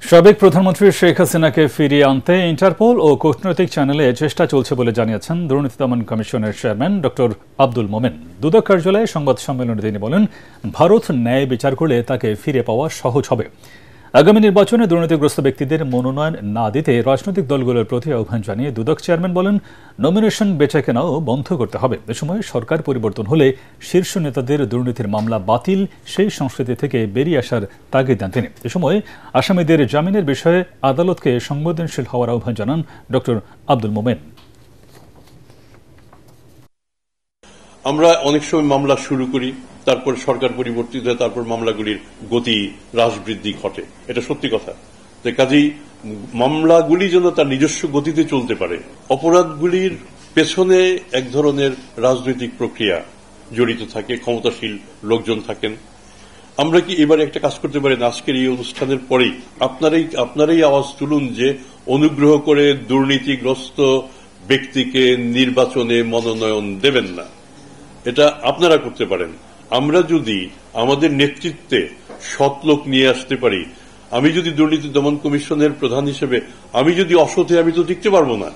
সাবেক প্রধানমন্ত্রী শেখ হাসিনাকে ফিরিয়ে আনতে ইন্টারপোল ও কূটনৈতিক চ্যানেলে চেষ্টা চলছে বলে জানিয়েছেন দুর্নীতি দমন কমিশনের চেয়ারম্যান ডক্টর আব্দুল মোমেন। দুদক কার্যালয়ে সংবাদ সম্মেলনে তিনি বলেন, ভারত ন্যায় বিচার করলে তাকে ফিরে পাওয়া সহজ হবে। আগামী নির্বাচনে দুর্নীতিগ্রস্ত ব্যক্তিদের মনোনয়ন না দিতে রাজনৈতিক দলগুলোর প্রতি আহ্বান জানিয়ে দুদক চেয়ারম্যান বলেন, নমিনেশন বেচাকেনাও বন্ধ করতে হবে। এ সময় সরকার পরিবর্তন হলে শীর্ষ নেতাদের দুর্নীতির মামলা বাতিল, সেই সংস্কৃতি থেকে বেরিয়ে আসার তাগিদ দেন তিনি। এ সময় আসামিদের জামিনের বিষয়ে আদালতকে সংবেদনশীল হওয়ার আহ্বান জানান ডক্টর আব্দুল মোমেন। আমরা অনেক সময় মামলা শুরু করি, তারপর সরকার পরিবর্তিত হয়, তারপর মামলাগুলির গতি হ্রাস বৃদ্ধি ঘটে। এটা সত্যি কথা। তো কাজেই মামলাগুলি যেন তার নিজস্ব গতিতে চলতে পারে। অপরাধগুলির পেছনে এক ধরনের রাজনৈতিক প্রক্রিয়া জড়িত থাকে, ক্ষমতাশীল লোকজন থাকেন। আমরা কি এবারে একটা কাজ করতে পারি? আজকের এই অনুষ্ঠানের পরেই আপনারাই আওয়াজ তুলুন যে অনুগ্রহ করে দুর্নীতিগ্রস্ত ব্যক্তিকে নির্বাচনে মনোনয়ন দেবেন না। এটা আপনারা করতে পারেন। আমরা যদি আমাদের নেতৃত্বে সৎ লোক নিয়ে আসতে পারি, আমি যদি দুর্নীতি দমন কমিশনের প্রধান হিসেবে আমি যদি অসৎ হই, আমি তো টিকতে পারবো না।